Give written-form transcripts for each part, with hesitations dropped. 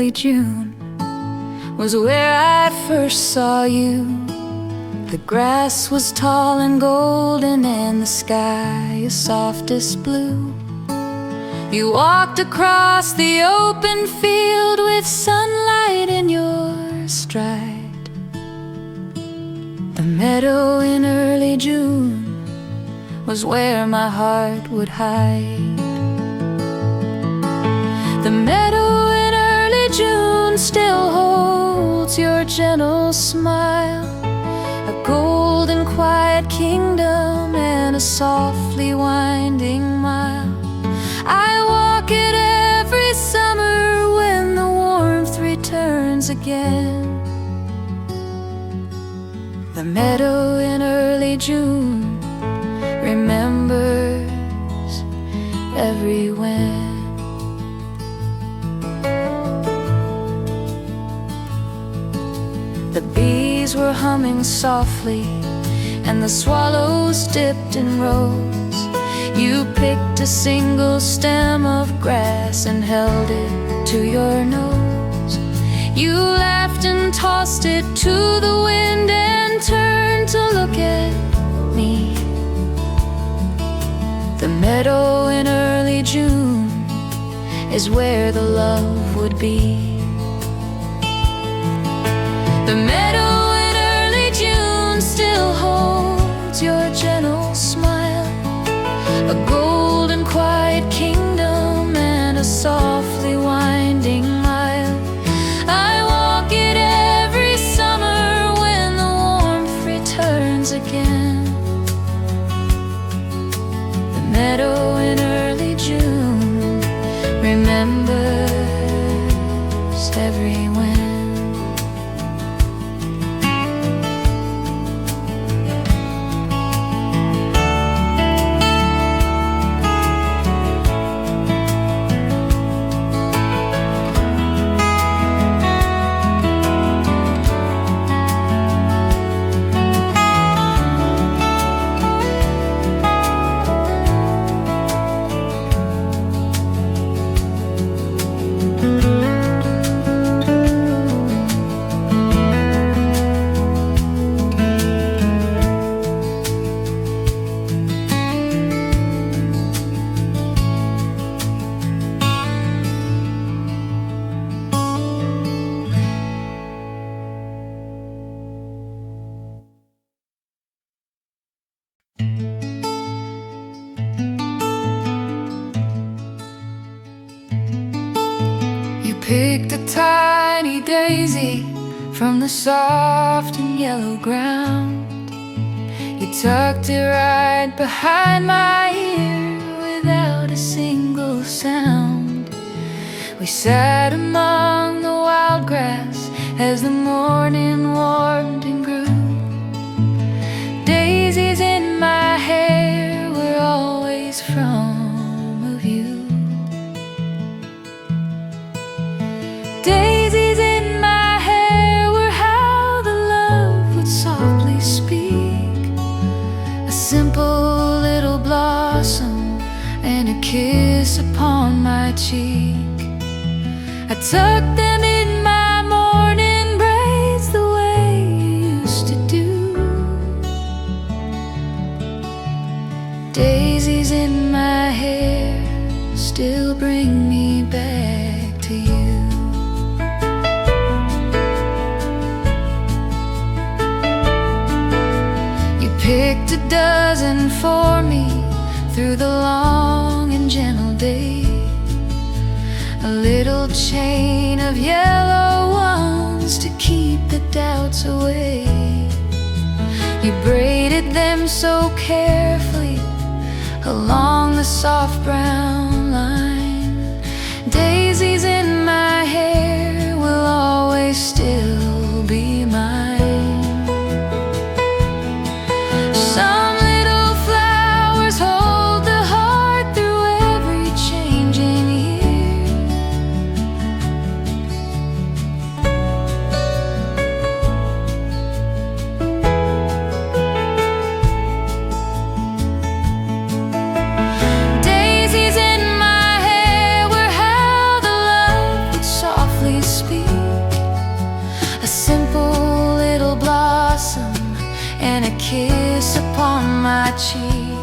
early June was where I first saw you. The grass was tall and golden and the sky a softest blue. You walked across the open field with sunlight in your stride. The meadow in early June was where my heart would hide. The meadow in early June still holds your gentle smile, a golden quiet kingdom and a softly winding mile. I walk it every summer when the warmth returns again. The meadow in early June remembers every when. The bees were humming softly and the swallows dipped in rows. You picked a single stem of grass and held it to your nose. You laughed and tossed it to the wind and turned to look at me. The meadow in early June is where the love would be. The meadow in early June still holds your gentle smile, a golden quiet kingdom and a softly winding mile. I walk it every summer when the warmth returns again. The meadow in early June remembers every when. Picked a tiny daisy from the soft and yellow ground. You tucked it right behind my ear without a single sound. We sat among the wildgrass as the morning warmed and grew. Daisies in my hair were always from a view. Daisies in my hair were how the love would softly speak. A simple little blossom and a kiss upon my cheek. I tucked them in my morning braids the way you used to do. Daisies in my hair still bring me back to you. Picked a dozen for me through the long and gentle day. A little chain of yellow ones to keep the doubts away. You braided them so carefully along the soft brown line. Daisies in my hair will always still be mine. Some little flowers hold the heart through every changing year. Daisies in my cheek.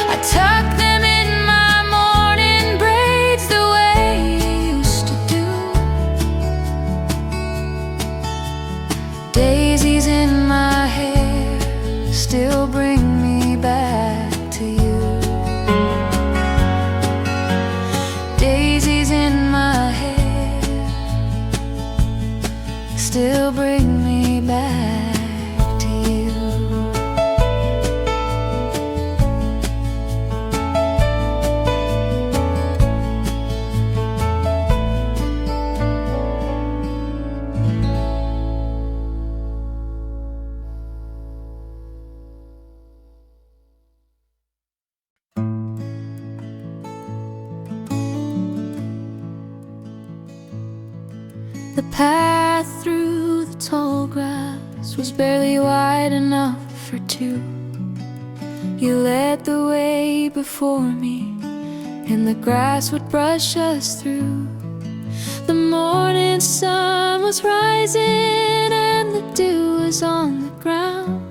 I tuck them in my morning braids the way you used to do. Daisies in my hair still bring me back to you. Daisies in my hair still bring me back to you. The path through the tall grass was barely wide enough for two. You led the way before me, and the grass would brush us through. The morning sun was rising, and the dew was on the ground.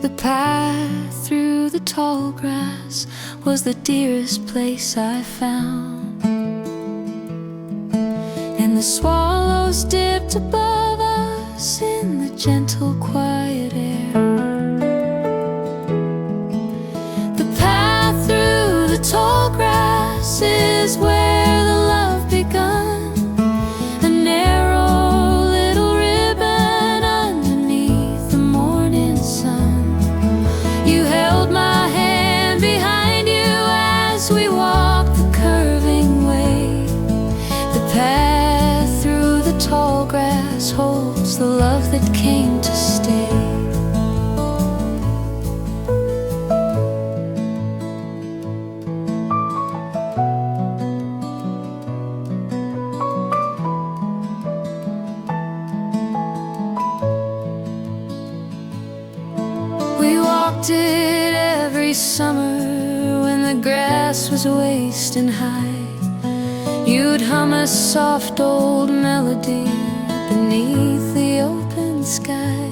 The path through the tall grass was the dearest place I found. And the swallows dipped above us in the gentle quiet air. The path through the tall grass is where the love begun. A narrow little ribbon underneath the morning sun. You held my hand behind you as we walked the curving way. The path tall grass holds the love that came to stay. We walked it every summer when the grass was waist high. You'd hum a soft old melody beneath the open sky.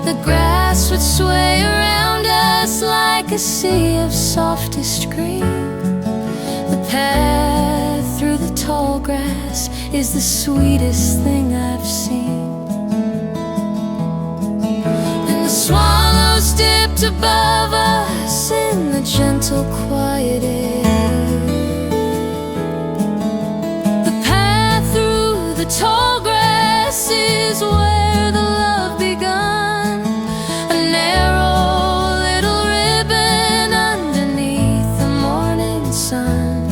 The grass would sway around us like a sea of softest green. The path through the tall grass is the sweetest thing I've seen. And the swallows dipped above us in the gentle quiet air. The tall grass is where the love begun. A narrow little ribbon underneath the morning sun.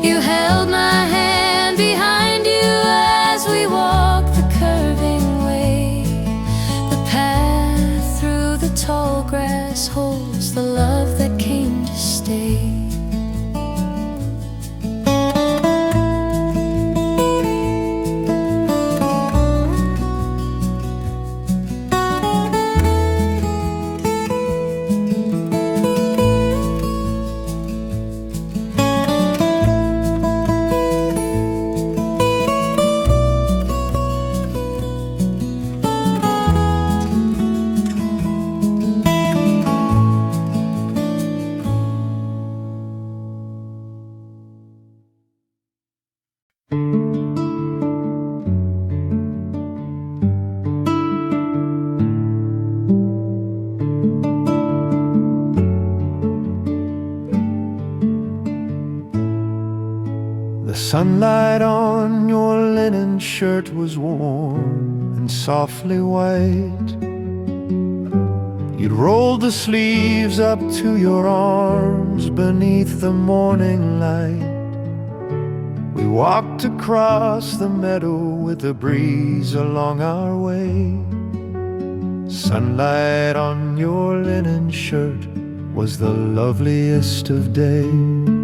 You held my hand behind you as we walked the curving way. The path through the tall grass holds the love that came to stay. Sunlight on your linen shirt was warm and softly white. You'd rolled the sleeves up to your arms beneath the morning light. We walked across the meadow with the breeze along our way. Sunlight on your linen shirt was the loveliest of days.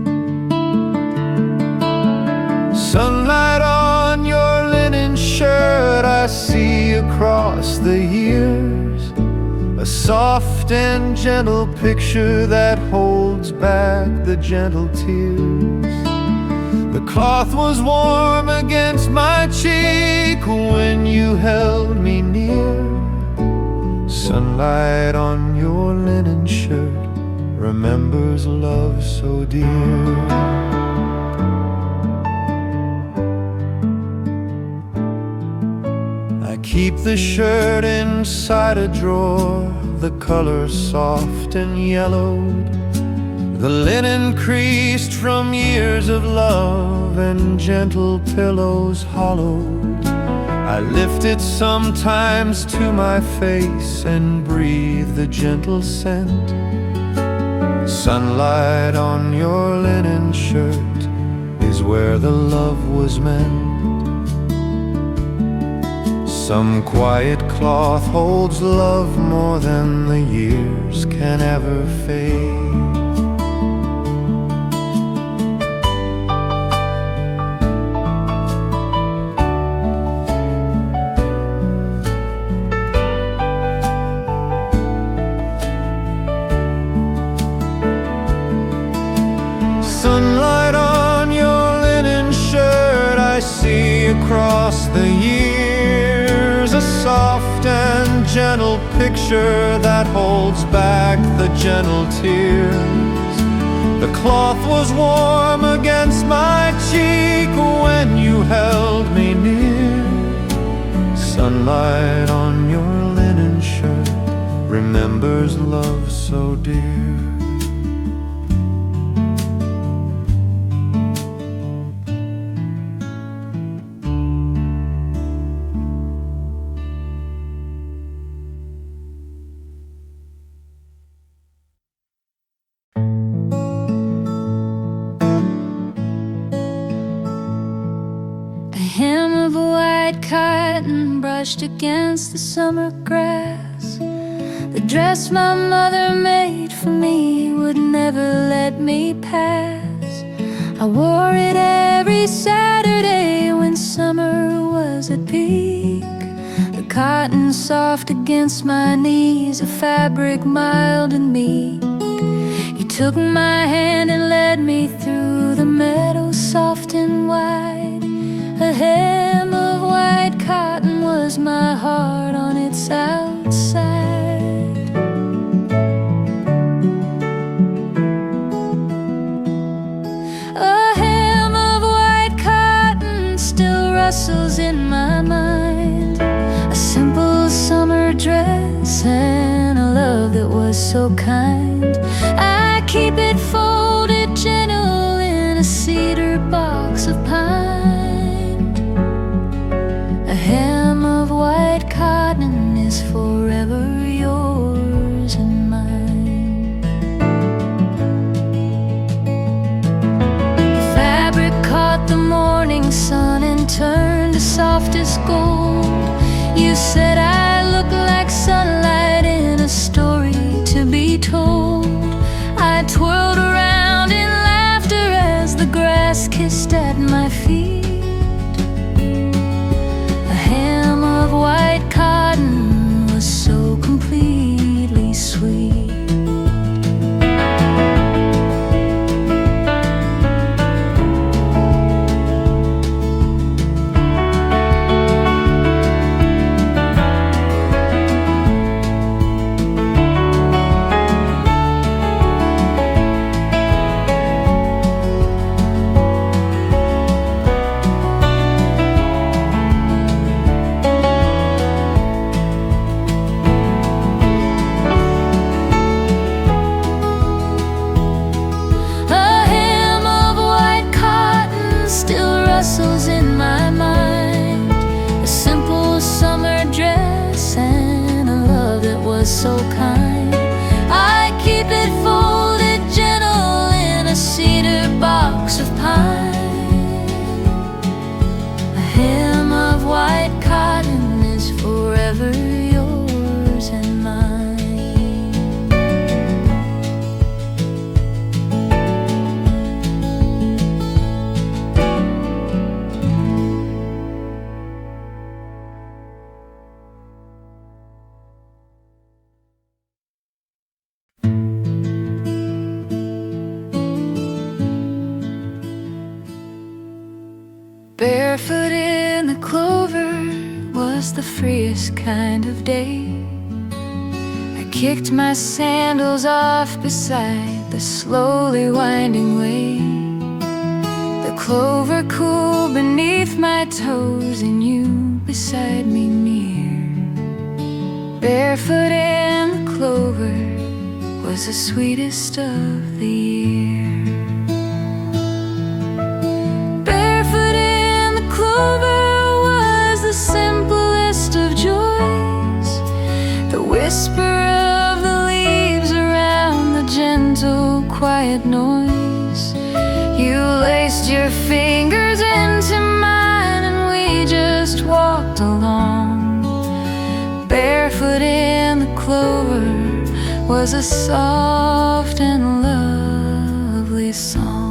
Sunlight on your linen shirt, I see across the years a soft and gentle picture that holds back the gentle tears. The cloth was warm against my cheek when you held me near. Sunlight on your linen shirt remembers love so dear. I keep the shirt inside a drawer, the color soft and yellowed, the linen creased from years of love and gentle pillows hollowed. I lift it sometimes to my face and breathe the gentle scent. Sunlight on your linen shirt is where the love was meant. Some quiet cloth holds love more than the years can ever fade. Sunlight on your linen shirt, I see across the years a soft and gentle picture that holds back the gentle tears. The cloth was warm against my cheek when you held me near. Sunlight on your linen shirt remembers love so dear. Brushed against the summer grass. The dress my mother made for me would never let me pass. I wore it every Saturday when summer was at peak. The cotton soft against my knees, a fabric mild and meek. He took my hand and led me through the meadow soft and wide. A hem of white cotton was my heart on its outside. A hem of white cotton still rustles in my mind. A simple summer dress and a love that was so kind. I keep it folded gentle in a cedar box of pine. A hem of white cotton is forever yours and mine. The fabric caught the morning sun and turned to softest gold. You said I look like sunlight in a story to be told. I twirled around in laughter as the grass kissed at my feet. White cotton was so completely sweet. So kind, I keep it folded gentle in a cedar box of pine. A hem of white cotton is forever yours and mine. Barefoot in the clover was the freest kind of day. kicked my sandals off beside the slowly winding way. The clover cool beneath my toes and you beside me near. Barefoot in the clover was the sweetest of the year. Barefoot in the clover was the simplest of joys. The whisper of the leaves around the gentle quiet noise. You laced your fingers into mine and we just walked along. Barefoot in the clover was a soft and lovely song.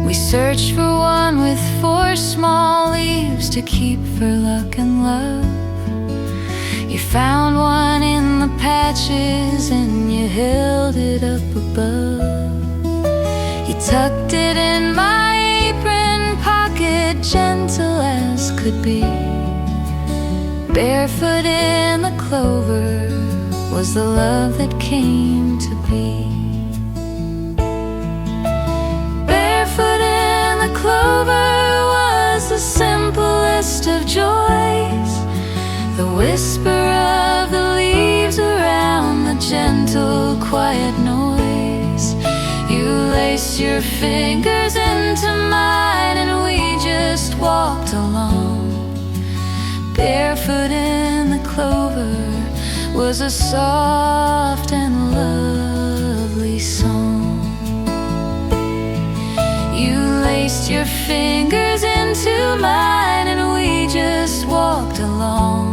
We searched for one with 4 small leaves to keep for luck and love. You found one in the patches and you held it up above. You tucked it in my apron pocket, gentle as could be. Barefoot in the clover was the love that came to be. Barefoot in the clover was the simplest of joys. The whisper of the leaves around the gentle quiet noise. You laced your fingers into mine and we just walked along. Barefoot in the clover was a soft and lovely song. You laced your fingers into mine and we just walked along.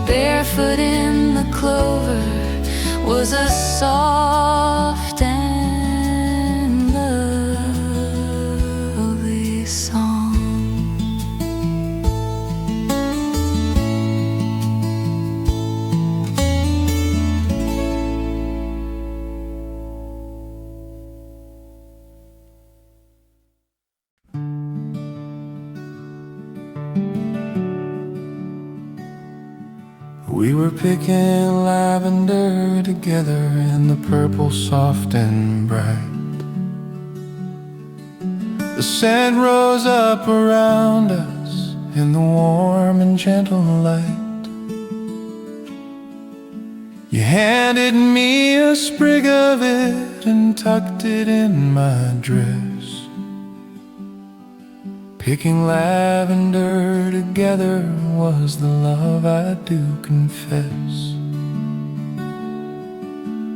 Barefoot in the clover was a soft and lovely song. We were picking lavender together in the purple soft and bright. The scent rose up around us in the warm and gentle light. You handed me a sprig of it and tucked it in my dress. Picking lavender together was the love I do confess.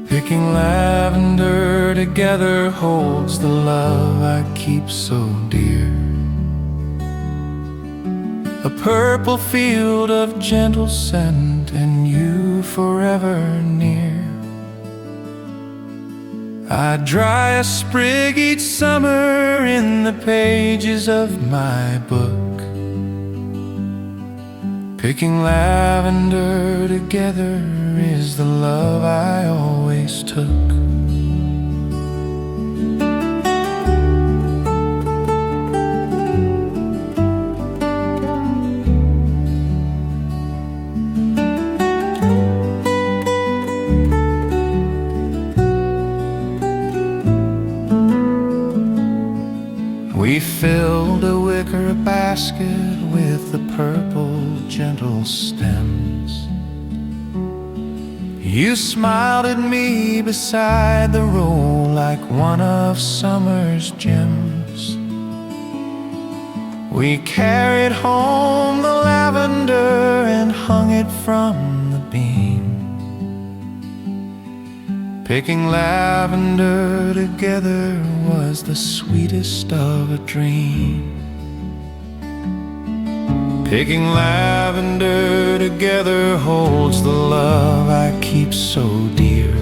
Picking lavender together holds the love I keep so dear. A purple field of gentle scent and you forever near. I dry a sprig each summer in the pages of my book. Picking lavender together is the love I always took. We filled a wicker basket with the purple gentle stems. You smiled at me beside the road like one of summer's gems. We carried home the lavender and hung it from the beam. Picking lavender together was the sweetest of a dream. Picking lavender together holds the love I keep so dear.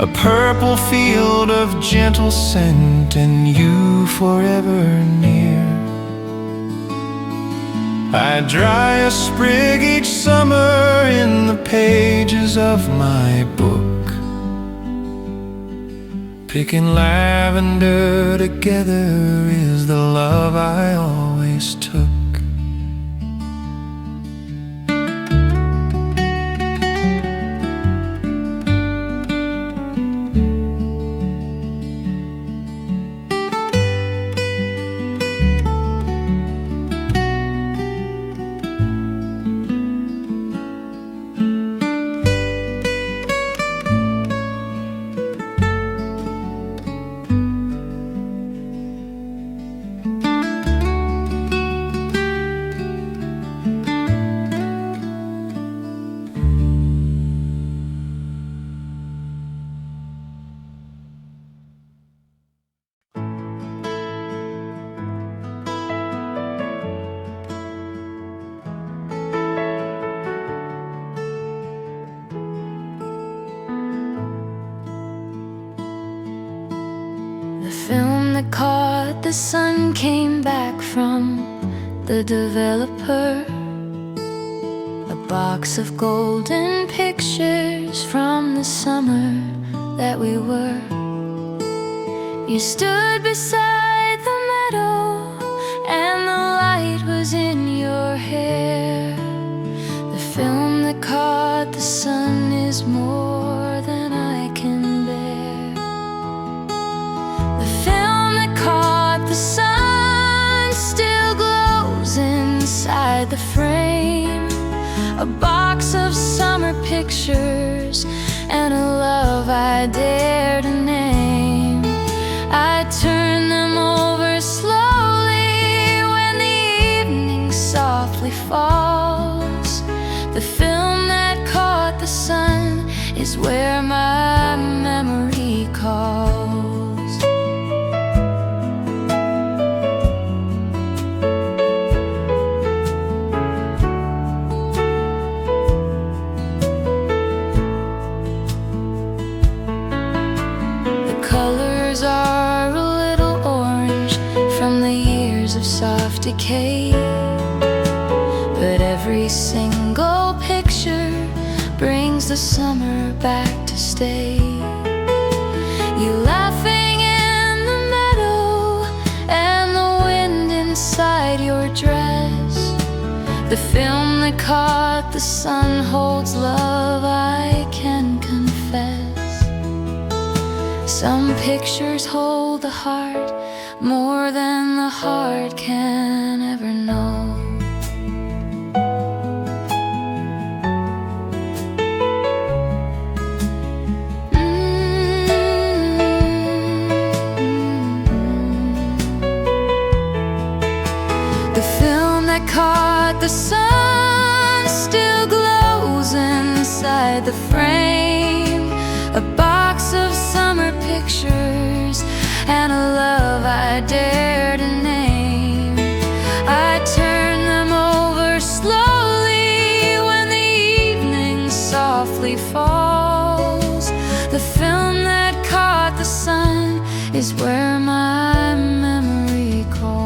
A purple field of gentle scent and you forever near. I dry a sprig each summer in the pages of my book, picking lavender together is the love I always took. Film that caught the sun came back from the developer. A box of golden pictures from the summer that we were. You stood beside the meadow and the light was in your hair. The film that caught the sun is more than I can bear. The film that caught the sun still glows inside the frame. A box of summer pictures and a love I dare to name. I turn them over slowly when the evening softly falls. The film that caught the sun is where my memory calls. Soft decay, but every single picture brings the summer back to stay. You laughing in the meadow and the wind inside your dress. The film that caught the sun holds love I can confess. Some pictures hold the heart more than the heart can ever know. The film that caught the sun still glows inside the frame. A box of summer pictures and a love I dare to name. I turn them over slowly when the evening softly falls. The film that caught the sun is where my memory calls.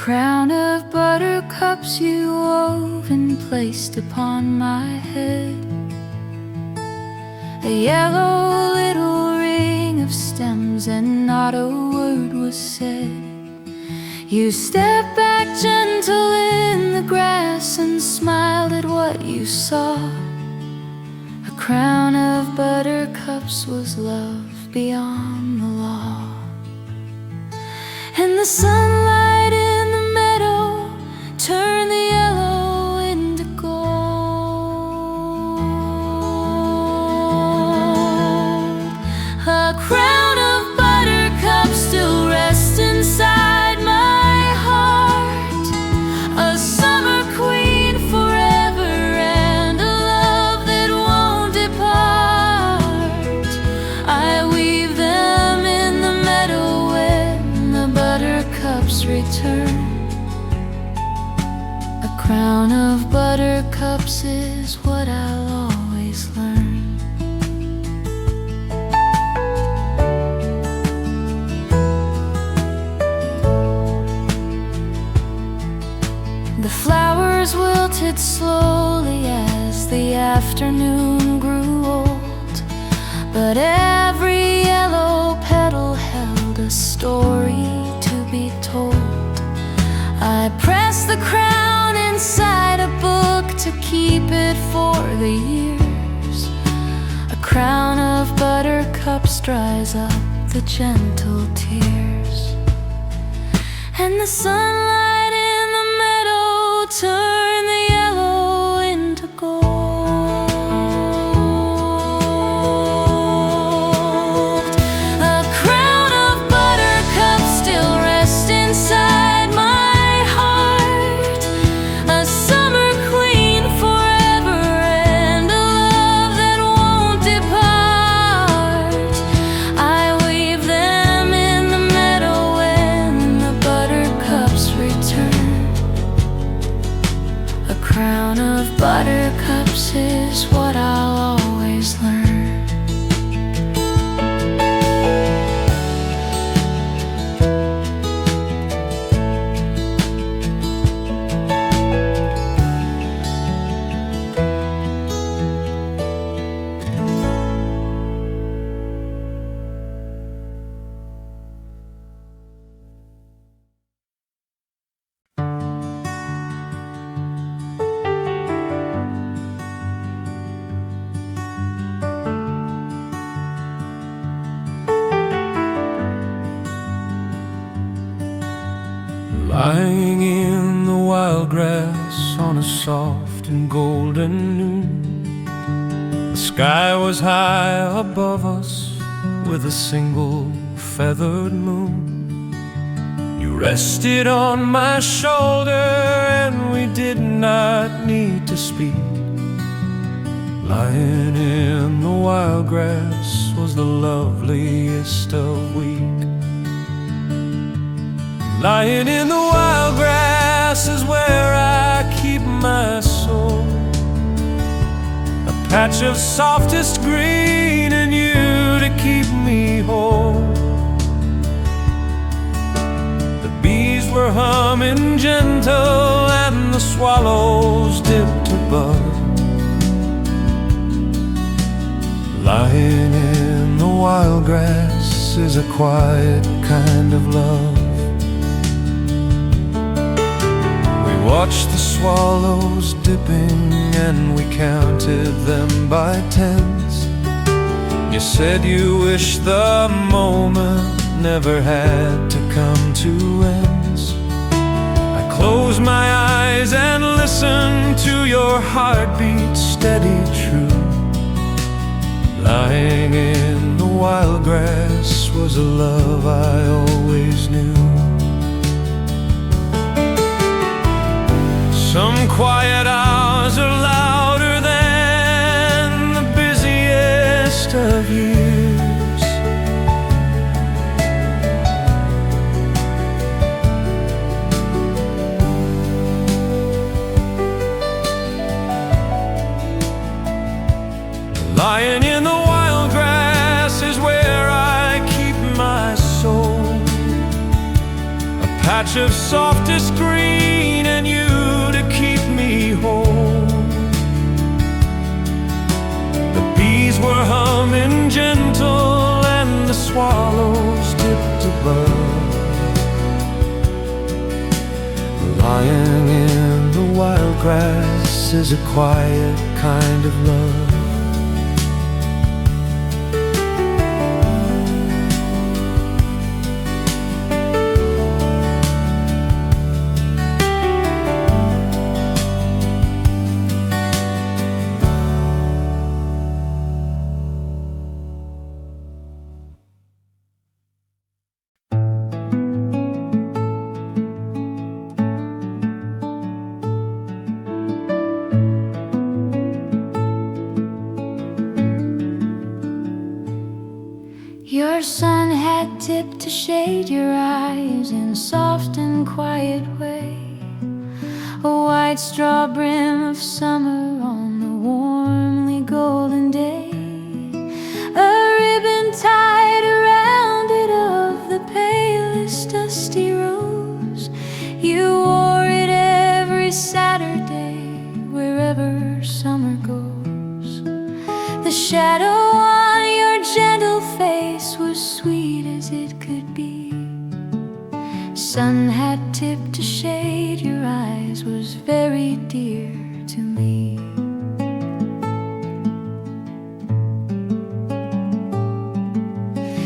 Crown of buttercups you wove and placed upon my head. A yellow little ring of stems and not a word was said. You stepped back gentle in the grass and smiled at what you saw. A crown of buttercups was love beyond the law. And the sunlight in the meadow turned the yellow into gold. A crown of buttercups still rests inside my heart. buttercups is what I'll always learn. The flowers wilted slowly as the afternoon grew old, but every yellow petal held a story to be told. I pressed the crown inside a book to keep it for the years. A crown of buttercups dries up the gentle tears, and the sunlight in the meadow turned the yellow into gold. A crown of buttercups still rests inside my heart, a summer queen forever and a love that won't depart. I weave them in the meadow when the buttercups return. A crown of buttercups is what I'll always learn. Lying in the wildgrass on a soft and golden noon, the sky was high above us with a single feathered moon. You rested on my shoulder and we did not need to speak. Lying in the wildgrass was the loveliest of week. Lying in the wildgrass is where I keep my soul, a patch of softest green and you to keep me whole. The bees were humming gentle and the swallows dipped above. Lying in the wildgrass is a quiet kind of love. Watched the swallows dipping and we counted them by tens. You said you wished the moment never had to come to ends. I closed my eyes and listened to your heartbeat steady true. Lying in the wildgrass was a love I always knew. Some quiet hours are louder than the busiest of years. Lying in the wildgrass is where I keep my soul, a patch of softest green and you keep me whole. The bees were humming gentle and the swallows dipped above. Lying in the wildgrass is a quiet kind of love. Your sun had tipped to shade your eyes in a soft and quiet way. A white white straw brim of summer on the warmly golden day. A ribbon tied around it of the palest dusty rose. You wore it every Saturday wherever summer goes. The shadow on your gentle face was sweet as it could be. Sunhat tipped to shade your eyes was very dear to me.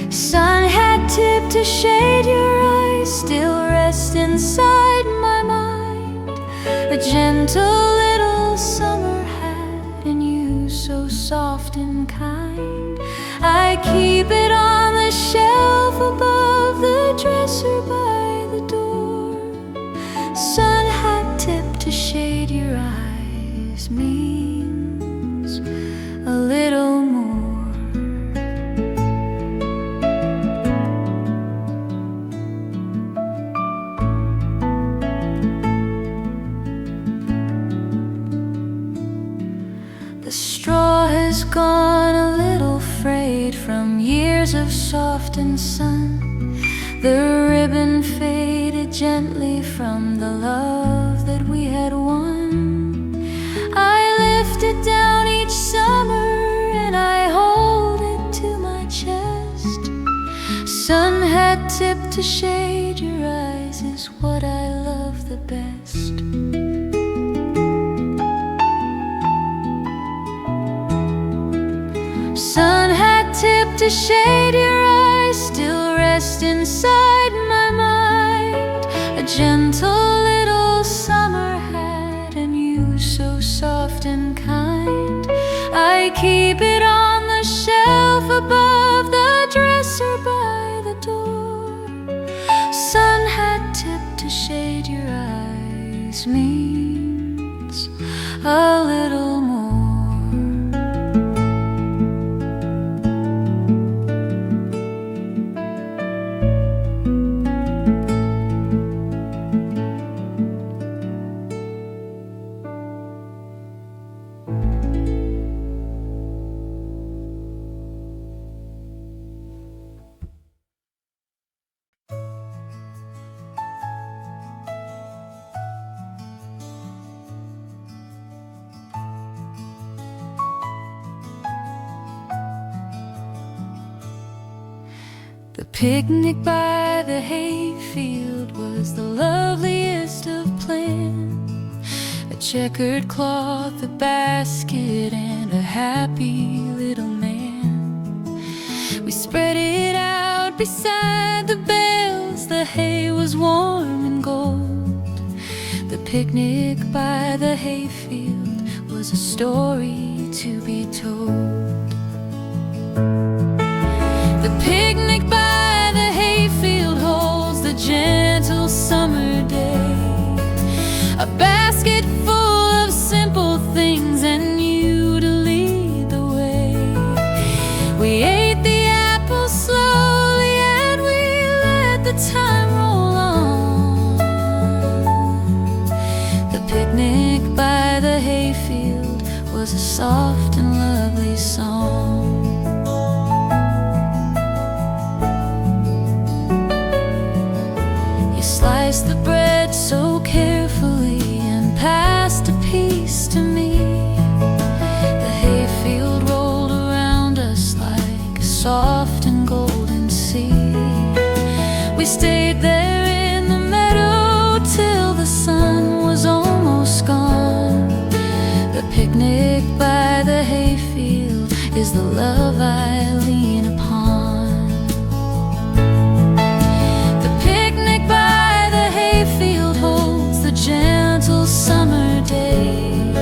Sunhat tipped to shade your eyes still rest inside my mind. A gentle little summer hat and you so soft and kind. I keep it on the shelf above the dresser by the door. Sunhat tipped to shade your eyes means a little more. The straw has gone a little frayed from years of softened sun. The ribbon faded gently from the love that we had won. I lift it down each summer and I hold it to my chest. Sunhat tipped to shade your eyes is what I love the best. Sunhat tipped to shade your eyes still rest inside my mind. A gentle little summer hat and you so soft and kind. I keep it on the shelf above the dresser by the door. Sunhat tipped to shade your eyes means a little more. The picnic by the hayfield was the loveliest of plans. A checkered cloth, a basket, and a happy little man. We spread it out beside the bales. The hay was warm and gold. The picnic by the hayfield was a story to be told. The picnic by the hayfield holds the gentle summer day. A basket full of simple things and you to lead the way. We ate the apples slowly and we let the time roll on. The picnic by the hayfield was a soft and lovely song. Sliced the bread so carefully and passed a piece to me. The hayfield rolled around us like a soft and golden sea. We stayed there in the meadow till the sun was almost gone. The picnic by the hayfield is the love I lean upon. Gentle summer day,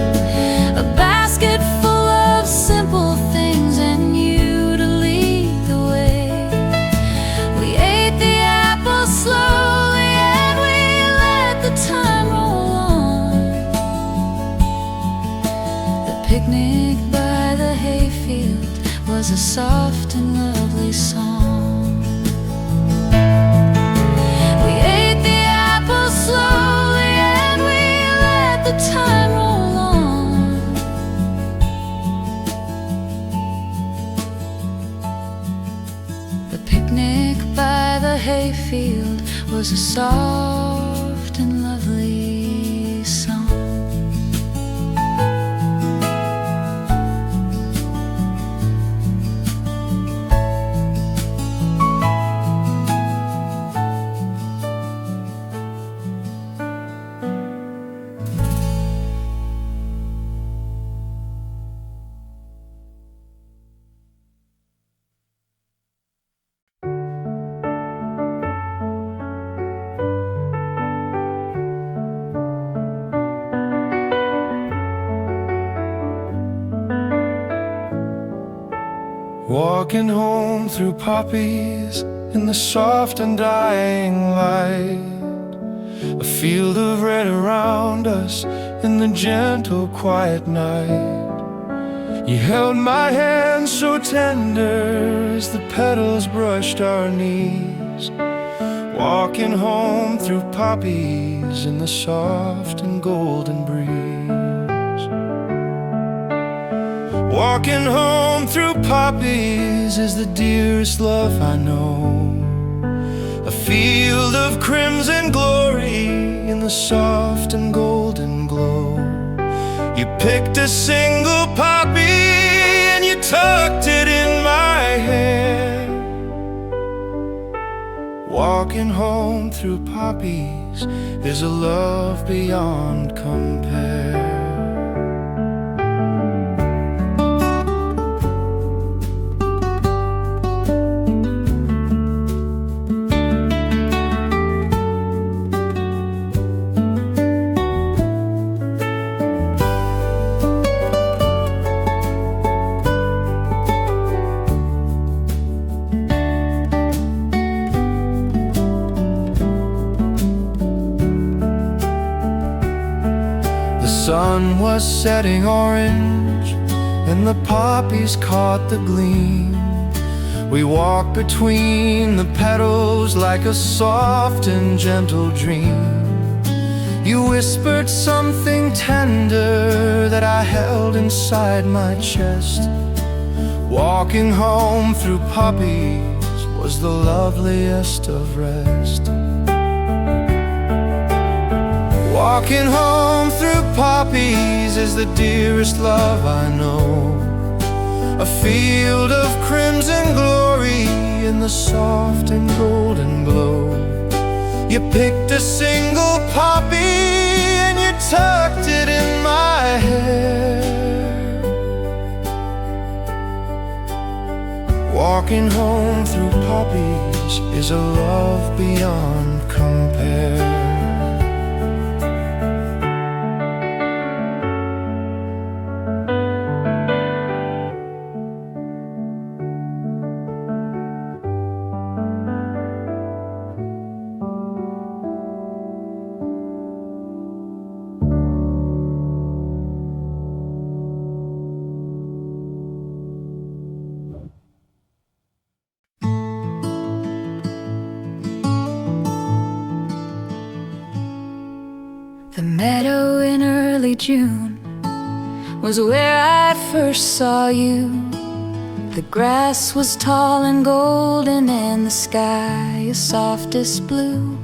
a basket full of simple things and you to lead the way. We ate the apples slowly and we let the time roll on. The picnic by the hayfield was a soft and lovely song. We ate the apples slowly and we let the time roll on. The picnic by the hayfield was a soft and lovely song. Walking home through poppies in the soft and dying light, a field of red around us in the gentle quiet night. You held my hand so tender as the petals brushed our knees. Walking home through poppies in the soft and golden breeze. Walking home through poppies is the dearest love I know. A field of crimson glory in the soft and golden glow. You picked a single poppy and you tucked it in my hand. Walking home through poppies is a love beyond compare. The sun was setting orange and the poppies caught the gleam. We walked between the petals like a soft and gentle dream. You whispered something tender that I held inside my chest. Walking home through poppies was the loveliest of rest. Walking home through poppies is the dearest love I know. A field of crimson glory in the soft and golden glow. You picked a single poppy and you tucked it in my hair. Walking home through poppies is a love beyond compare. The meadow in early June was where I first saw you. The grass was tall and golden and the sky a softest blue.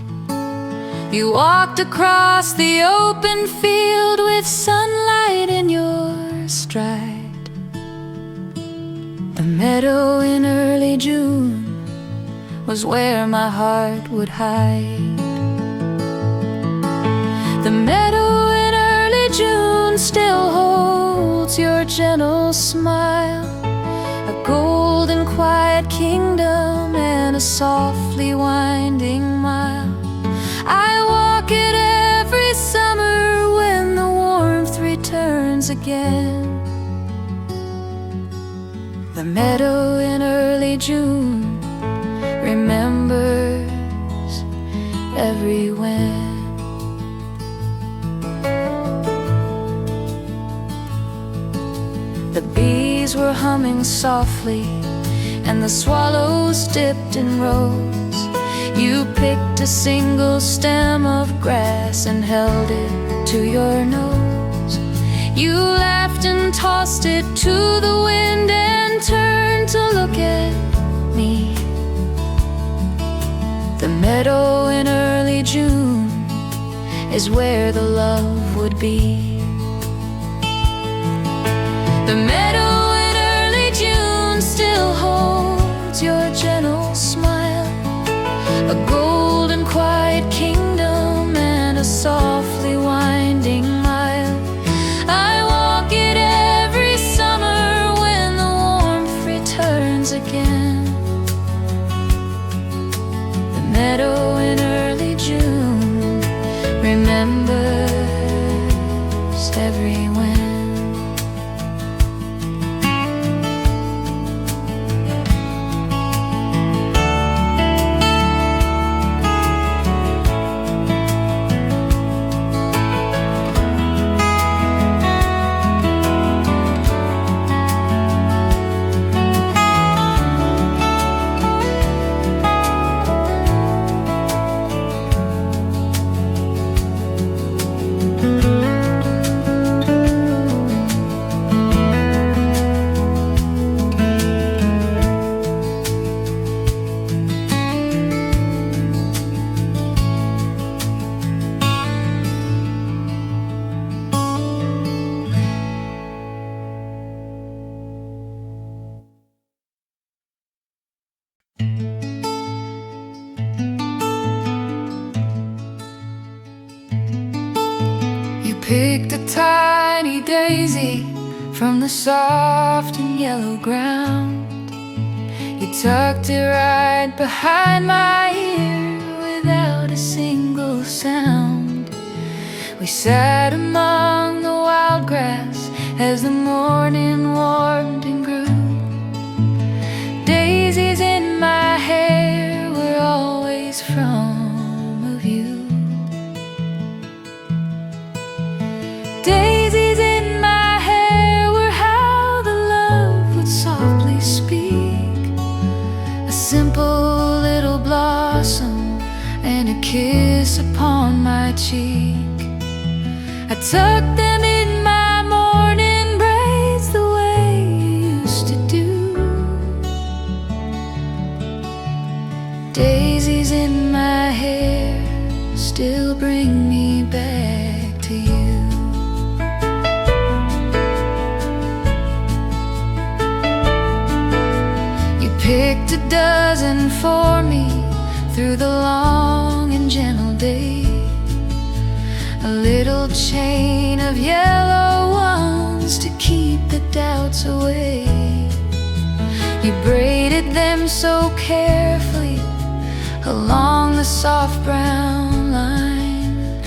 You walked across the open field with sunlight in your stride. The meadow in early June was where my heart would hide. The meadow in early June still holds your gentle smile, a golden quiet kingdom and a softly winding mile. I walk it every summer when the warmth returns again. The meadow in early June remembers every when. The bees were humming softly and the swallows dipped in rows. You picked a single stem of grass and held it to your nose. You laughed and tossed it to the wind and turned to look at me. The meadow in early June is where the love would be. The meadow in early June still holds your gentle smile, a golden quiet kingdom and a softly winding mile. I walk it every summer when the warmth returns again. The meadow in early June remembers every wind. Picked a tiny daisy from the soft and yellow ground. You tucked it right behind my ear without a single sound. We sat among the wildgrass as the morning warmed and grew. Daisies in my hair were always from a view. Daisies in my hair were how the love would softly speak. A simple little blossom and a kiss upon my cheek. I tucked them in my morning braids the way you used to do. Daisies in my hair still bring me back to you. Picked a dozen for me through the long and gentle day. A little chain of yellow ones to keep the doubts away. You braided them so carefully along the soft brown line.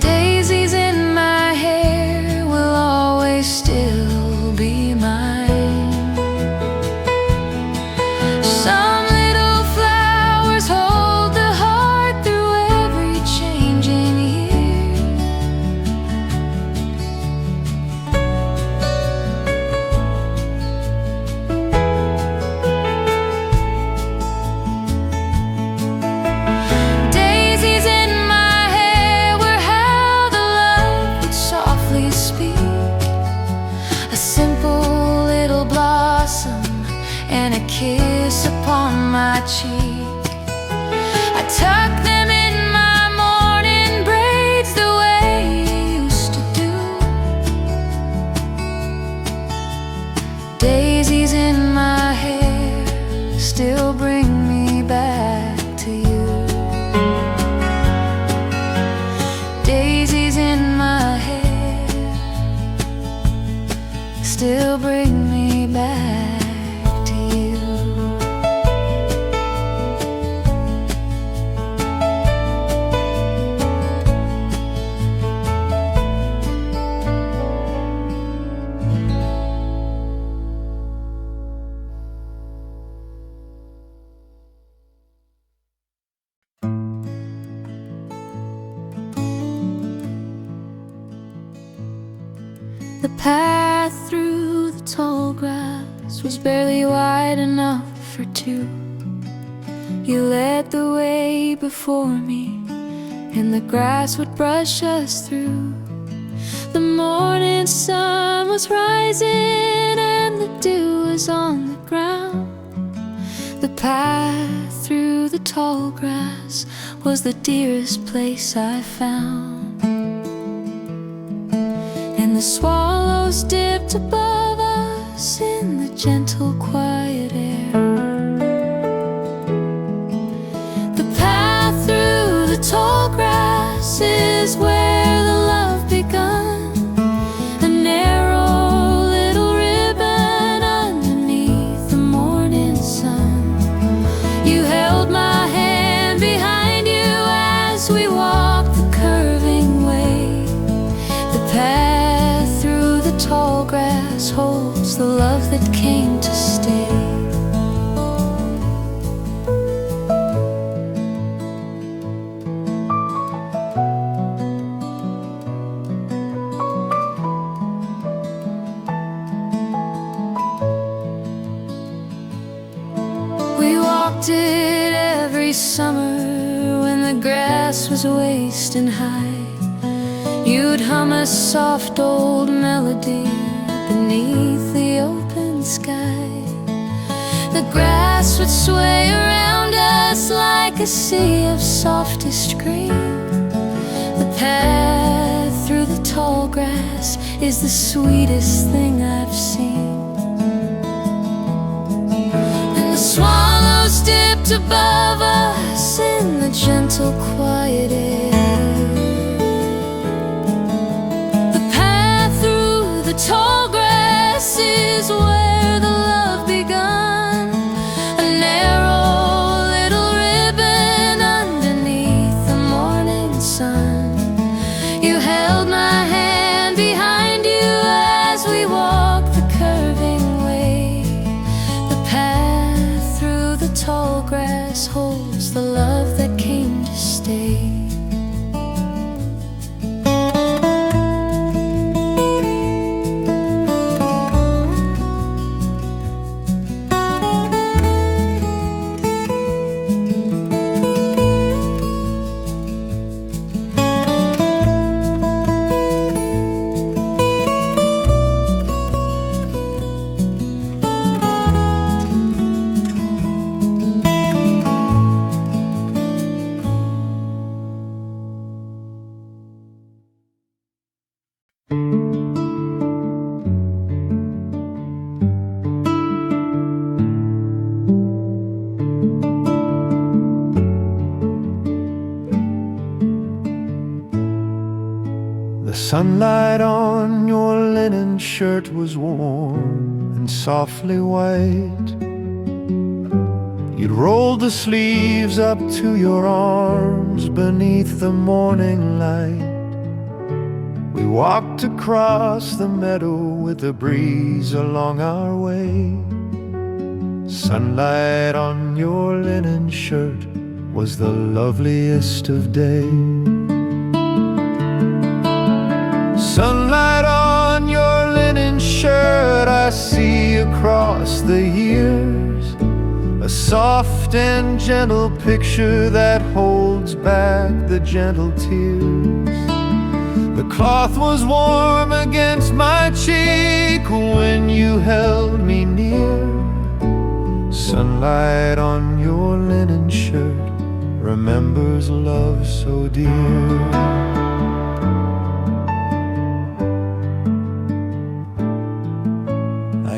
Daisies in my hair will always still be mine. Some little flowers hold the heart through every changing year. Daisies in my hair were how the love would softly speak. A simple little blossom and a kiss upon my cheek. I tucked them in my morning braids the way you used to do. Daisies in my hair still bring me back to you. Daisies in my hair still bring me back. The path through the tall grass was barely wide enough for two. You led the way before me, and the grass would brush us through. The morning sun was rising and the dew was on the ground. The path through the tall grass was the dearest place I found. And the swallows dipped above us in the gentle quiet air. The path through the tall grass is where the love begun. A narrow little ribbon underneath the morning sun. You held my hand behind you as we walked the curving way. The path through the tall grass holds the love that came to stay. We walked it every summer when the grass was waist and high. You'd hum a soft old melody beneath the open sky. The grass would sway around us like a sea of softest green. The path through the tall grass is the sweetest thing I've seen. And the swallows dipped above us in the gentle quiet air. Tall grass is where the love begun. A narrow little ribbon underneath the morning sun. You held my hand behind you as we walked the curving way. The path through the tall grass holds the love that came to stay. Sunlight on your linen shirt was warm and softly white. You'd rolled the sleeves up to your arms beneath the morning light. We walked across the meadow with the breeze along our way. Sunlight on your linen shirt was the loveliest of days. Sunlight on your linen shirt, I see across the years a soft and gentle picture that holds back the gentle tears. The cloth was warm against my cheek when you held me near. Sunlight on your linen shirt remembers love so dear.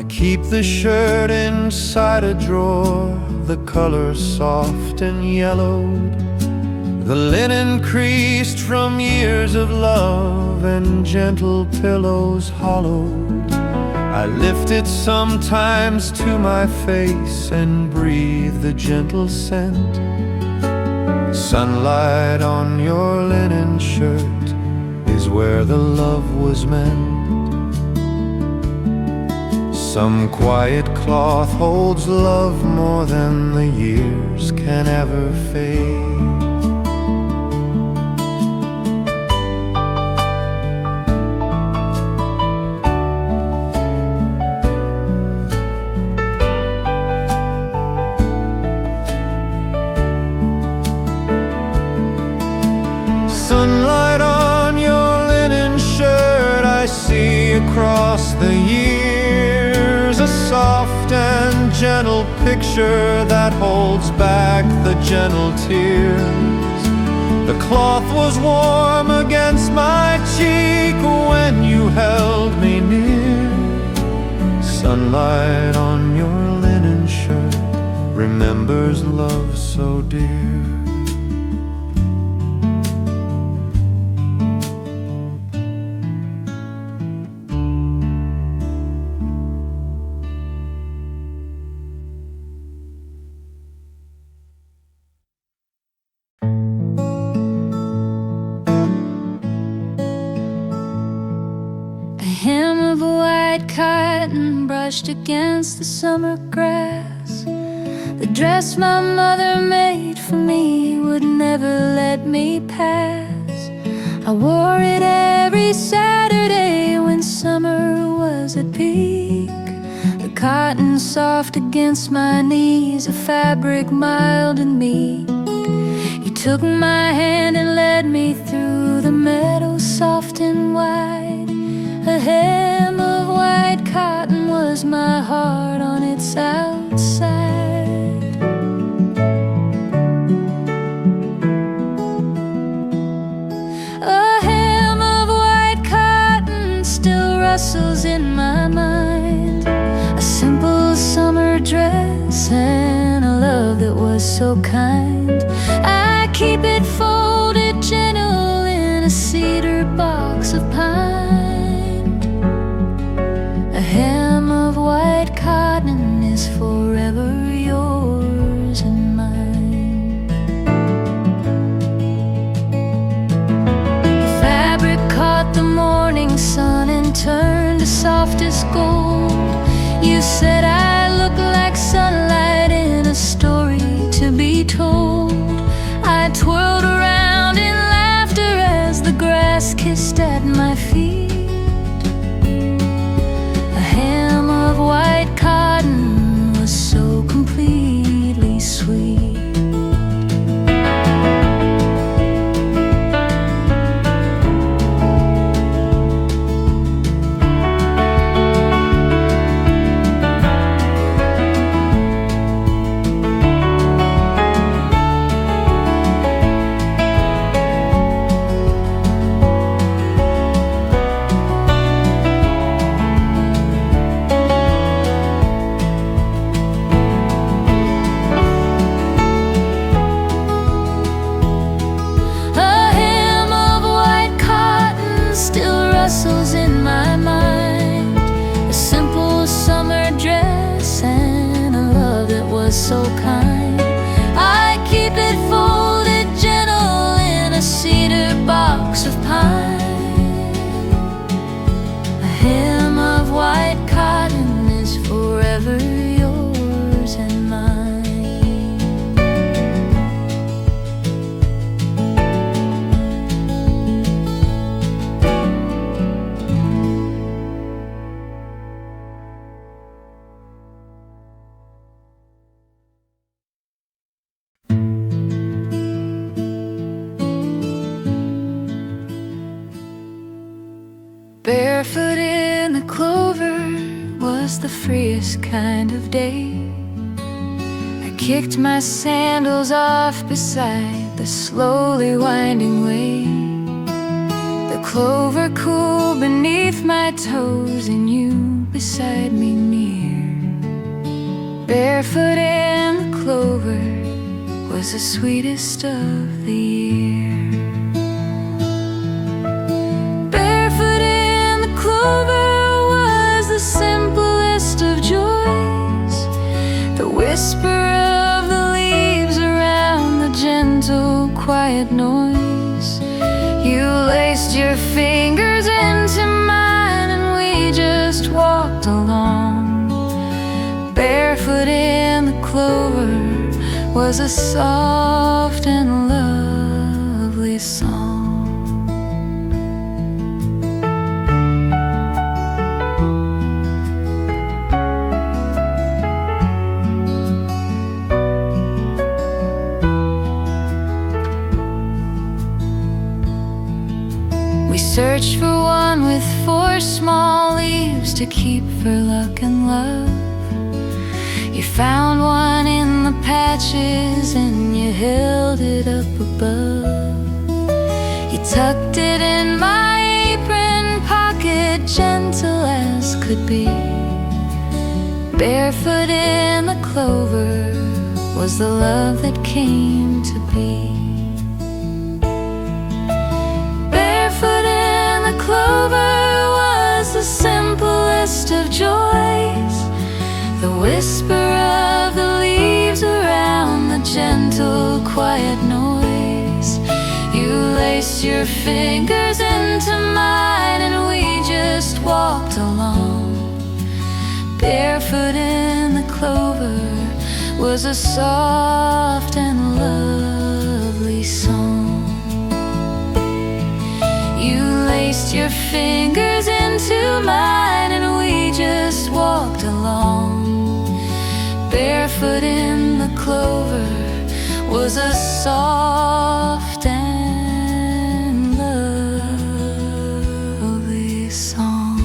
Keep the shirt inside a drawer, the color soft and yellowed, the linen creased from years of love and gentle pillows hollowed. I lift it sometimes to my face and breathe the gentle scent. Sunlight on your linen shirt is where the love was meant. Some quiet cloth holds love more than the years can ever fade. Sunlight on your linen shirt, I the years, a soft and gentle picture that holds back the gentle tears. The cloth was warm against my cheek when you held me near. Sunlight on your linen shirt remembers love so dear. Brushed against the summer grass. The dress my mother made for me would never let me pass. I wore it every Saturday when summer was at peak. The cotton soft against my knees, a fabric mild and meek. He took my hand and led me through the meadow soft and wide. A hem of white cotton was my heart on its outside. A hem of white cotton still rustles in my mind. A simple summer dress and a love that was so kind. I keep it folded gentle in a cedar box of pine. A hem of white cotton is forever yours and mine. The fabric caught the morning sun and turned to softest gold. You said I look like sunlight in a story to be told. I twirled around in laughter as the grass kissed at my feet. White cotton was so completely sweet. So kind, I keep it folded gentle in a cedar box of pine. A hem of white cotton is forever yours and mine. Barefoot in the clover was the freest kind of day. I kicked my sandals off beside the slowly winding way. The clover cool beneath my toes and you beside me near. Barefoot in the clover was the sweetest of the year. Clover was the simplest of joys, the whisper of the leaves around the gentle, quiet noise. You laced your fingers into mine and we just walked along. Barefoot in the clover was a soft and lovely song. Search for one with 4 small leaves to keep for luck and love. You found one in the patches and you held it up above. You tucked it in my apron pocket, gentle as could be. Barefoot in the clover was the love that came to be. Barefoot in the clover was the simplest of joys, the whisper of the leaves around the gentle, quiet noise. You laced your fingers into mine and we just walked along. Barefoot in the clover was a soft and lovely song. You laced your fingers into mine and we just walked along. Barefoot in the clover was a soft and lovely song.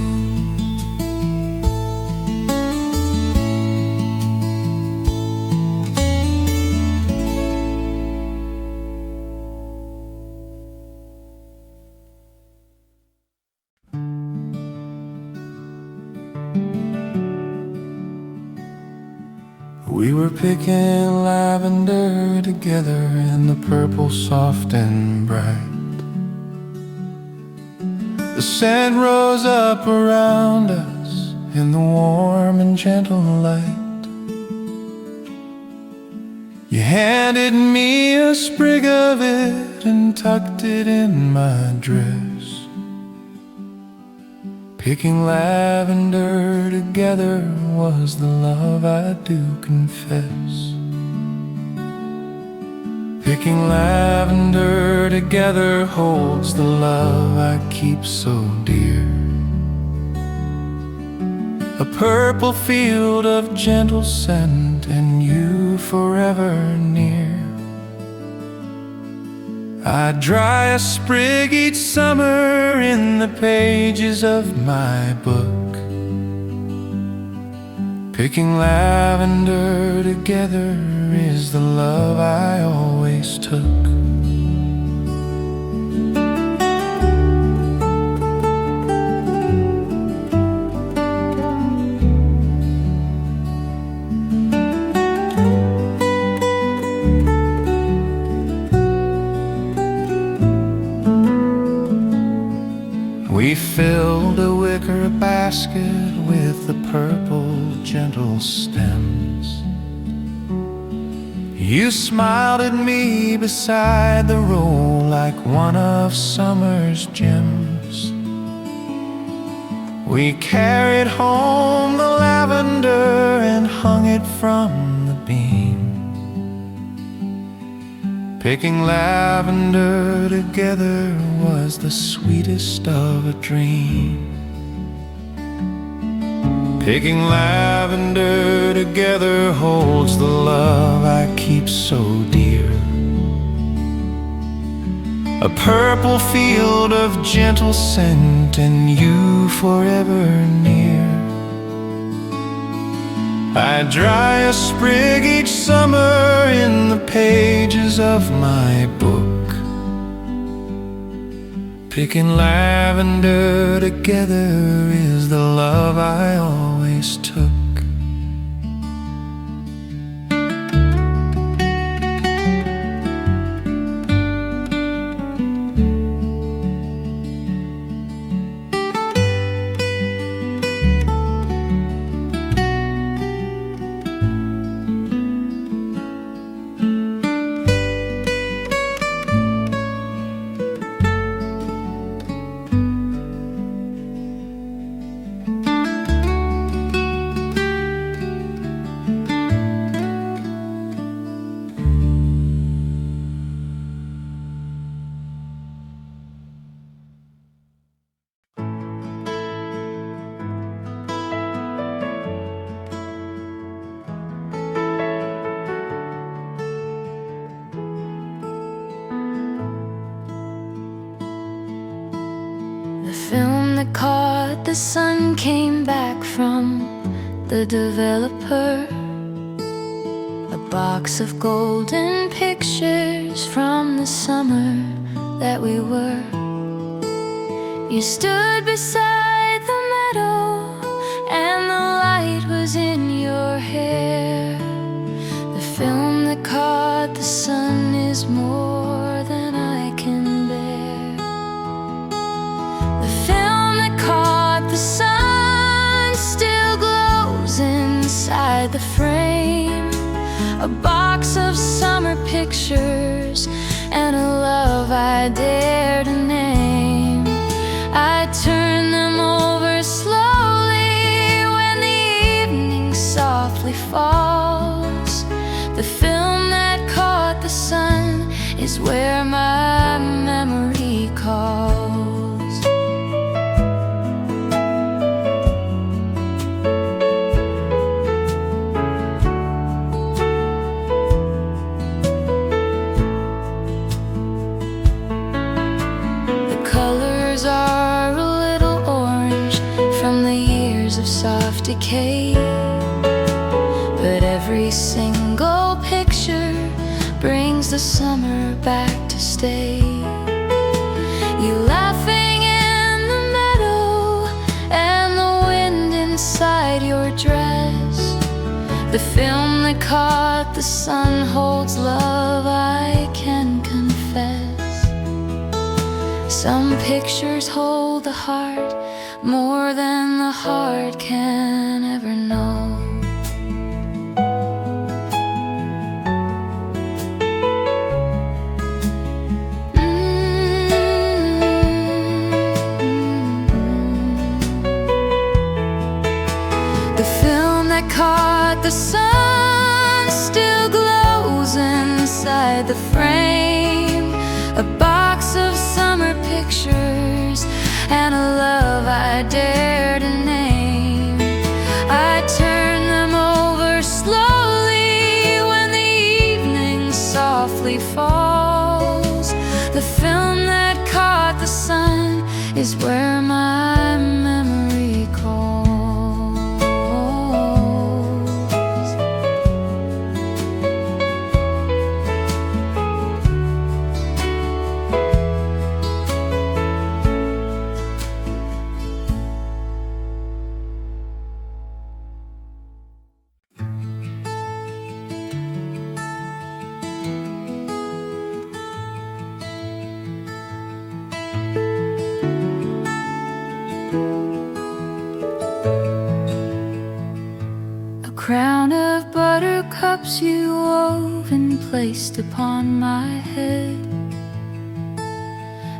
We were picking lavender together in the purple soft and bright. The scent rose up around us in the warm and gentle light. You handed me a sprig of it and tucked it in my dress. Picking lavender together was the love I do confess. Picking lavender together holds the love I keep so dear. A purple field of gentle scent and you forever near. I dry a sprig each summer in the pages of my book. Picking lavender together is the love I always took. We filled a wicker basket with the purple gentle stems. You smiled at me beside the road like one of summer's gems. We carried home the lavender and hung it from the beam. Picking lavender together was the sweetest of a dream. Picking lavender together holds the love I keep so dear. A purple field of gentle scent and you forever near. I dry a sprig each summer in the pages of my book. Picking lavender together is the love I always took. that caught the sun came back from the developer. A box of golden pictures from the summer that we were. You stood beside the meadow and the light was in your hair. The film that caught the sun is more than I can bear. The film that caught the sun still glows inside the frame. A box of summer pictures and a love I dare to name. I turn them over slowly when the evening softly falls. The film that caught the sun is where my memory calls. The colors are a little orange from the years of soft decay, but every single picture brings the summer back to stay. You laughing in the meadow and the wind inside your dress. The film that caught the sun holds love I can confess. Some pictures hold the heart more than the heart can ever know. The film that caught the sun still glows inside the frame. A box of summer pictures and a love I dare to name. I turn them over slowly when the evening softly falls. The film that caught the sun is where my memory calls. Crown of buttercups you wove and placed upon my head.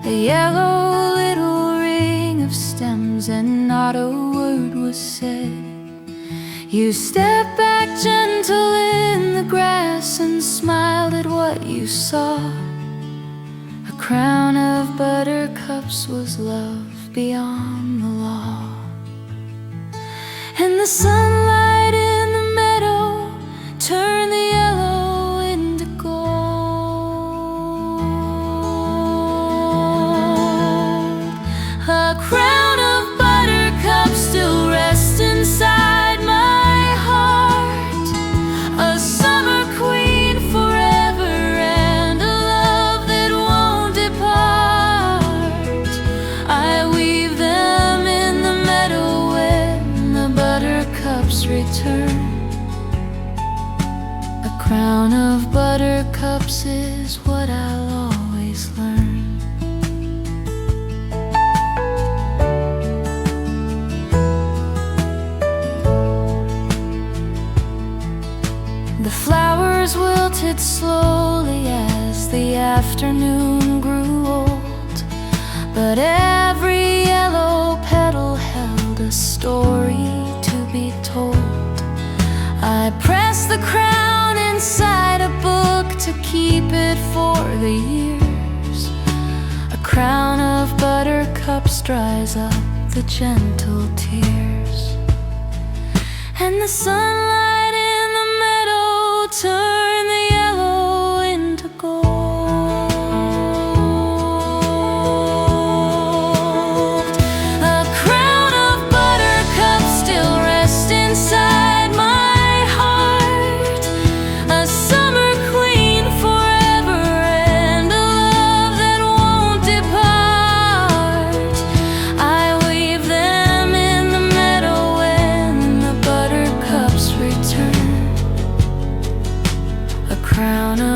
A yellow little ring of stems and not a word was said. You stepped back gentle in the grass and smiled at what you saw. A crown of buttercups was love beyond the law. And the sunlight in the meadow turned the yellow into gold. A crown of buttercups still rests inside my heart. A summer queen forever and a love that won't depart. I weave them in the meadow when the buttercups return. A crown of buttercups is what I'll always learn. The flowers wilted slowly as the afternoon grew old, but every yellow petal held a story to be told. I pressed the crown inside a book to keep it for the years. A crown of buttercups dries up the gentle tears. And the sunlight in the meadow turned the yellow into gold. A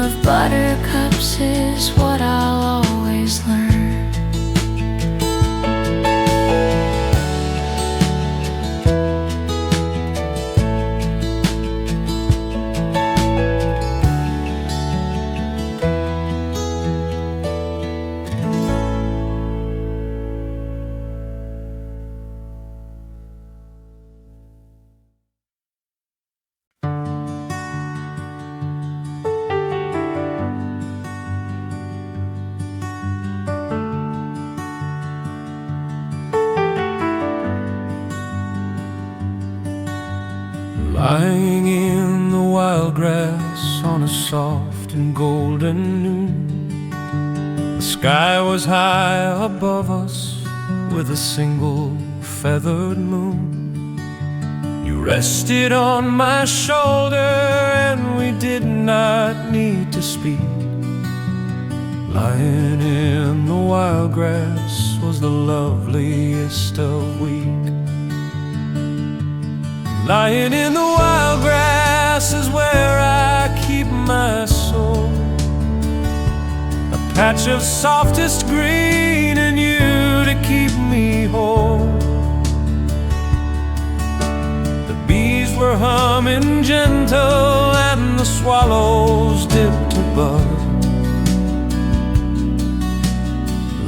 of buttercups is what I'll always learn. Lying in the wildgrass on a soft and golden noon, the sky was high above us with a single feathered moon. You rested on my shoulder and we did not need to speak. Lying in the wildgrass was the loveliest of week. Lying in the wild grass is where I keep my soul, a patch of softest green and you to keep me whole. The bees were humming gentle and the swallows dipped above.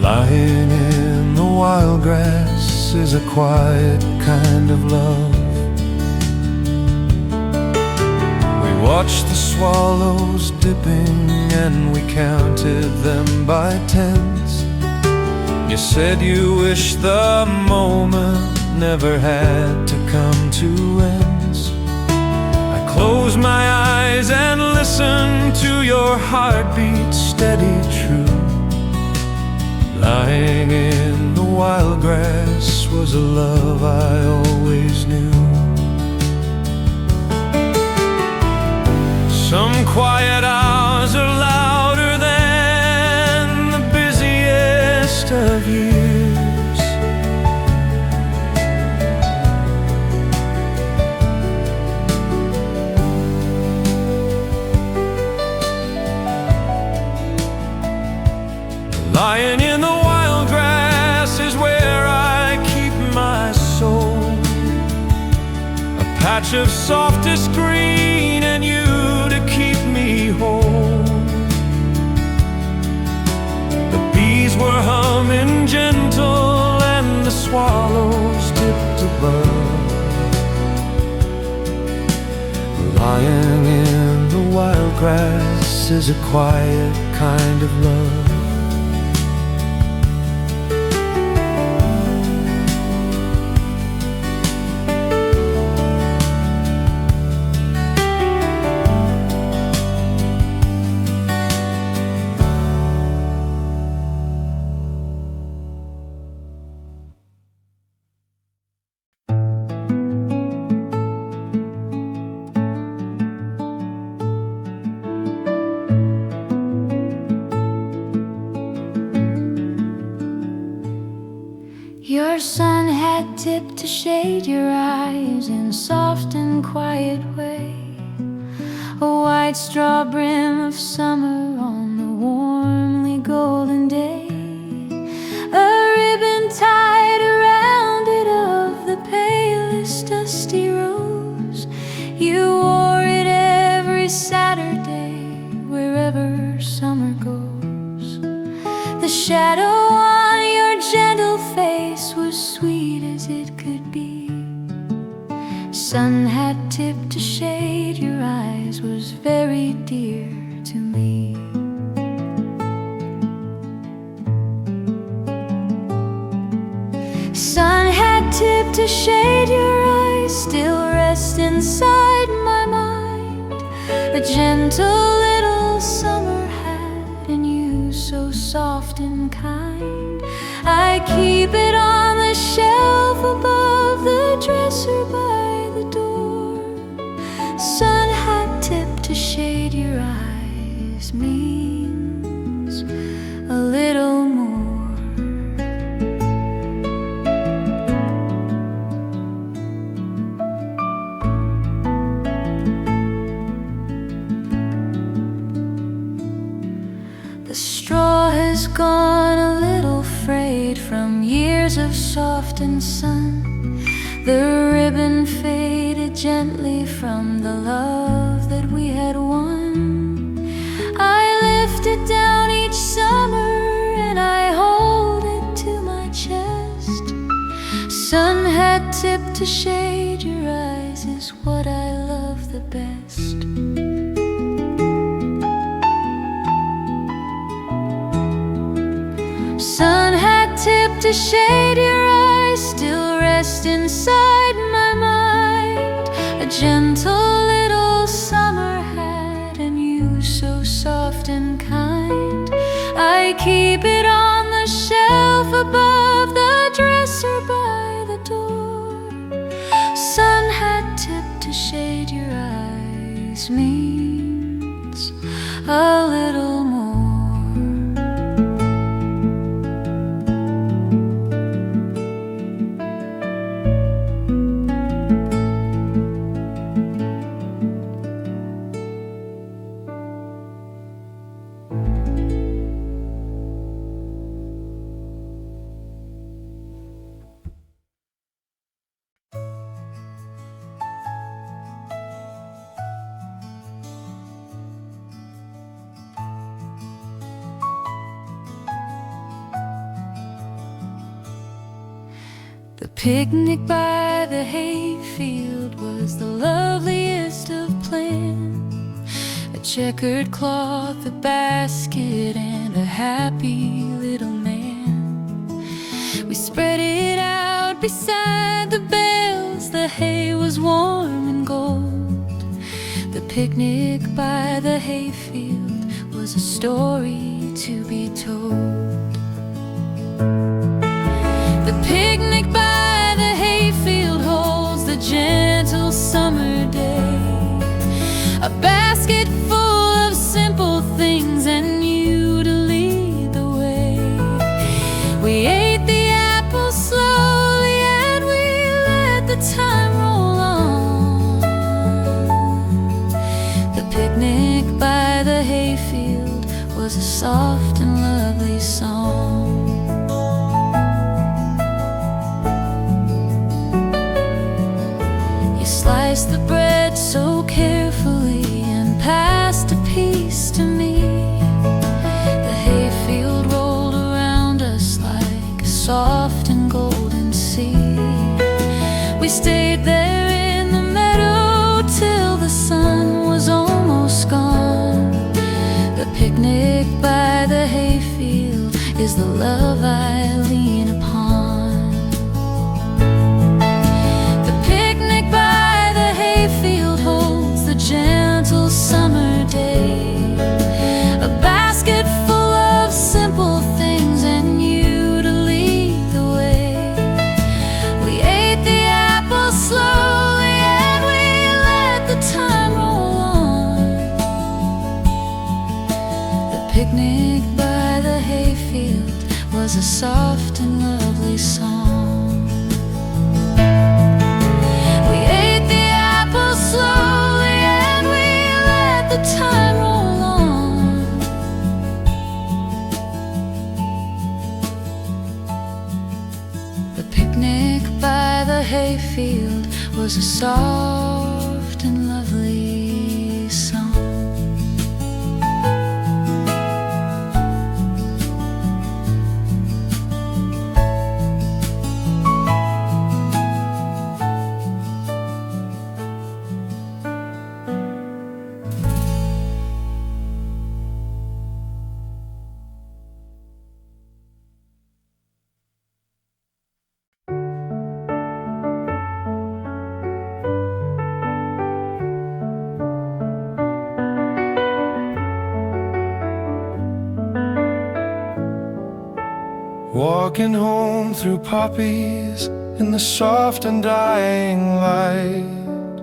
Lying in the wild grass is a quiet kind of love. Watched the swallows dipping and we counted them by tens. You said you wished the moment never had to come to ends. I closed my eyes and listened to your heartbeat steady true. Lying in the wild grass was a love I always knew. Some quiet hours are louder than the busiest of years. Lying in the wild grass is where I keep my soul, a patch of softest green and you to keep me whole. The bees were humming gentle and the swallows dipped above. Lying in the wild grass is a quiet kind of love. Your sun had tipped to shade your eyes in a soft and quiet way. A white straw brim of summer on the warmly golden day. A ribbon tied around it of the palest dusty rose. You wore it every Saturday wherever summer goes. The shadow on your gentle face was sweet as it could be. Sun had tipped to shade your eyes was very dear to me. Sun had tipped to shade your eyes still rest inside my mind. A gentle little summer hat and you so soft and kind. I keep it on the shelf above the dresser by the door. Sun hat tipped to shade your eyes means a little more. softened sun. The ribbon faded gently from the love that we had won. I lift it down each summer and I hold it to my chest. Sunhat tip to shade your eyes is what I love the best. Sunhat tip to shade your eyes still rest inside my mind. A gentle little summer hat and you so soft and kind. I keep it on the shelf above the dresser by the door. Sunhat tip to shade your eyes means a little more. The picnic by the hayfield was the loveliest of plans. A checkered cloth, a basket, and a happy little man. We spread it out beside the bales. The hay was warm and gold. The picnic by the hayfield was a story to be told. The picnic by the hayfield holds the gentle summer day. A basket full of simple things and you to lead the way. We ate the apples slowly and we let the time roll on. The picnic by the hayfield was a soft and lovely song. Sliced the bread so carefully and passed a piece to me. The hayfield rolled around us like a soft and golden sea. We stayed there in the meadow till the sun was almost gone. The picnic by the hayfield is the love I lean upon. Hayfield holds the gentle summer day. A basket full of simple things and you to lead the way. We ate the apples slowly and we let the time roll on. The picnic by the hayfield was a soft and lovely song. Slowly and we let the time roll on. The picnic by the hayfield was a soft and lovely song. Walking home through poppies in the soft and dying light.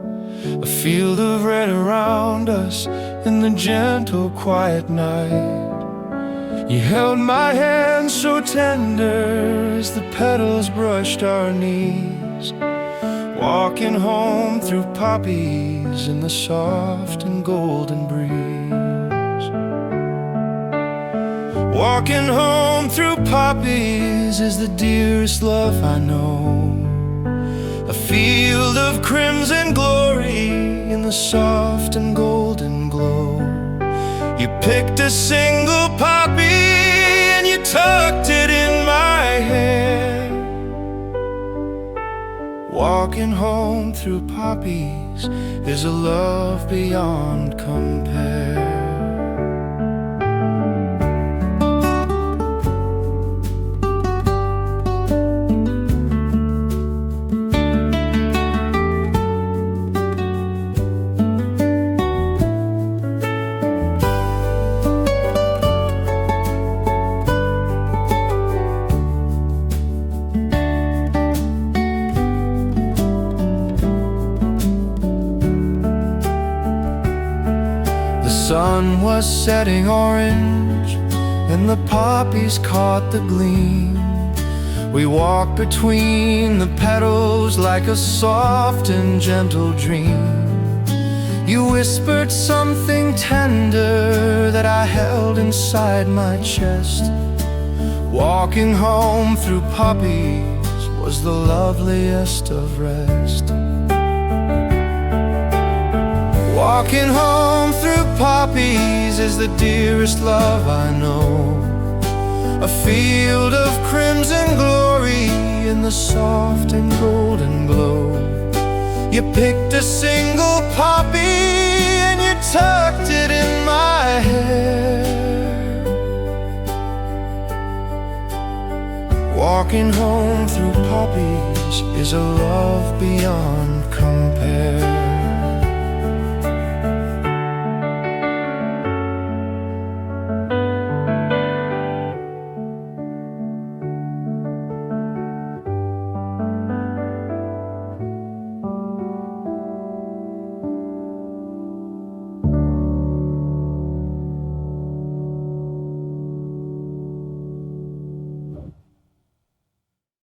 A field of red around us in the gentle quiet night. You held my hand so tender as the petals brushed our knees. Walking home through poppies in the soft and golden breeze. Walking home through poppies is the dearest love I know. A field of crimson glory in the soft and golden glow. You picked a single poppy and you tucked it in my hair. Walking home through poppies is a love beyond compare. The sun was setting orange and the poppies caught the gleam. We walked between the petals like a soft and gentle dream. You whispered something tender that I held inside my chest. Walking home through poppies was the loveliest of rest. Walking home through poppies is the dearest love I know. A field of crimson glory in the soft and golden glow. You picked a single poppy and you tucked it in my hair. Walking home through poppies is a love beyond compare.